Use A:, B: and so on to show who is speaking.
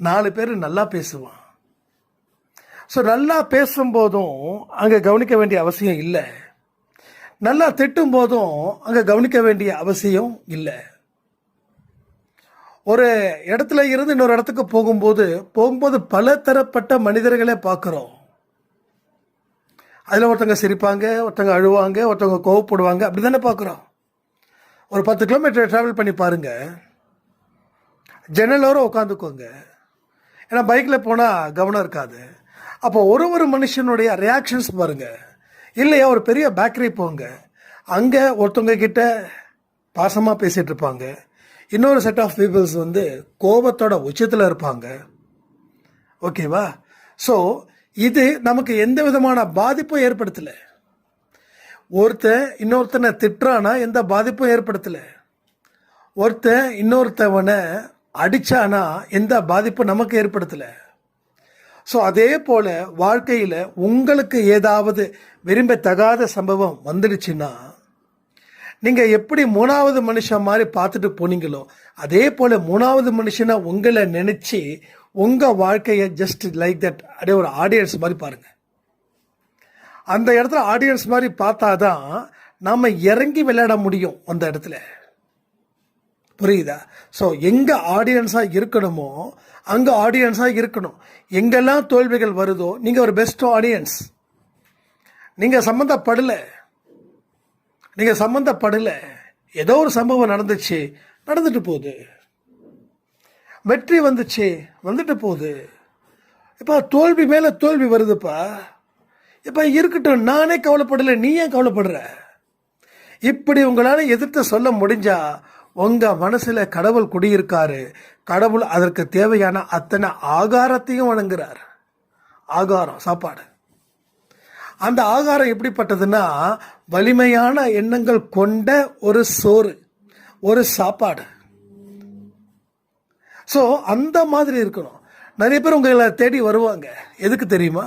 A: 4 பேர் நல்லா பேசுவான். ஸோ நல்லா பேசும்போதும் அங்கே கவனிக்க வேண்டிய அவசியம் இல்லை, நல்லா திட்டும் போதும் அங்கே கவனிக்க வேண்டிய அவசியம் இல்லை. ஒரு இடத்துல இருந்து இன்னொரு இடத்துக்கு போகும்போது பல தரப்பட்ட மனிதர்களே பார்க்குறோம். அதில் ஒருத்தங்க சிரிப்பாங்க, ஒருத்தங்க அழுவாங்க, ஒருத்தவங்க கோவப்படுவாங்க, அப்படி தானே பார்க்குறோம். ஒரு 10 கிலோமீட்டர் ட்ராவல் பண்ணி பாருங்கள், ஜன்னலோரம் உட்காந்துக்கோங்க. ஏன்னா பைக்கில் போனால் கவனம் இருக்காது. அப்போ ஒரு மனுஷனுடைய ரியாக்ஷன்ஸ் பாருங்கள். இல்லையா, ஒரு பெரிய பேக்கரி போங்க, அங்கே ஒருத்தவங்க கிட்ட பாசமாக பேசிகிட்டு இருப்பாங்க, இன்னொரு செட் ஆஃப் பீப்புள்ஸ் கோபத்தோட உச்சத்தில் இருப்பாங்க. ஓகேவா? ஸோ இது நமக்கு எந்த விதமான பாதிப்பும் ஏற்படுத்தலை. ஒருத்தன் இன்னொருத்தனை திட்டுறானா எந்த பாதிப்பும் ஏற்படுத்தலை. ஒருத்தன் இன்னொருத்தவனை அடித்தானா எந்த பாதிப்பும் நமக்கு ஏற்படுத்தலை. ஸோ அதே போல் வாழ்க்கையில் உங்களுக்கு ஏதாவது விரும்பத்தகாத சம்பவம் வந்துடுச்சுன்னா நீங்கள் எப்படி 3வது மனுஷன் மாதிரி பார்த்துட்டு போனீங்களோ அதே போல் 3வது மனுஷனை உங்களை நினச்சி உங்கள் வாழ்க்கையை ஜஸ்ட் லைக் தட் அப்படியே ஒரு ஆடியன்ஸ் மாதிரி பாருங்கள். அந்த இடத்துல ஆடியன்ஸ் மாதிரி பார்த்தா தான் நாம் இறங்கி விளையாட முடியும் அந்த இடத்துல. புரியுதா? ஸோ எங்கே ஆடியன்ஸாக இருக்கணுமோ அங்கே ஆடியன்ஸாக இருக்கணும். எங்கெல்லாம் தோல்விகள் வருதோ நீங்கள் ஒரு பெஸ்ட் ஆடியன்ஸ். நீங்கள் சம்மந்தப்படலை, ஏதோ ஒரு சம்பவம் நடந்துட்டு போகுது, வெற்றி வந்துட்டு போகுது. இப்போ தோல்வி மேலே தோல்வி வருதுப்பா. இப்போ இருக்கட்டும், நானே கவலைப்படலை, நீ ஏன் கவலைப்படுற? இப்படி உங்களால் எதிர்த்து சொல்ல முடிஞ்சா உங்கள் மனசில் கடவுள் குடியிருக்காரு. கடவுள் அதற்கு தேவையான அத்தனை ஆகாரத்தையும் வழங்குறார். ஆகாரம், சாப்பாடு. அந்த ஆகாரம் எப்படிப்பட்டதுன்னா வலிமையான எண்ணங்கள் கொண்ட ஒரு சோறு, ஒரு சாப்பாடு. ஸோ அந்த மாதிரி இருக்கணும். நிறைய பேர் உங்களை தேடி வருவாங்க. எதுக்கு தெரியுமா?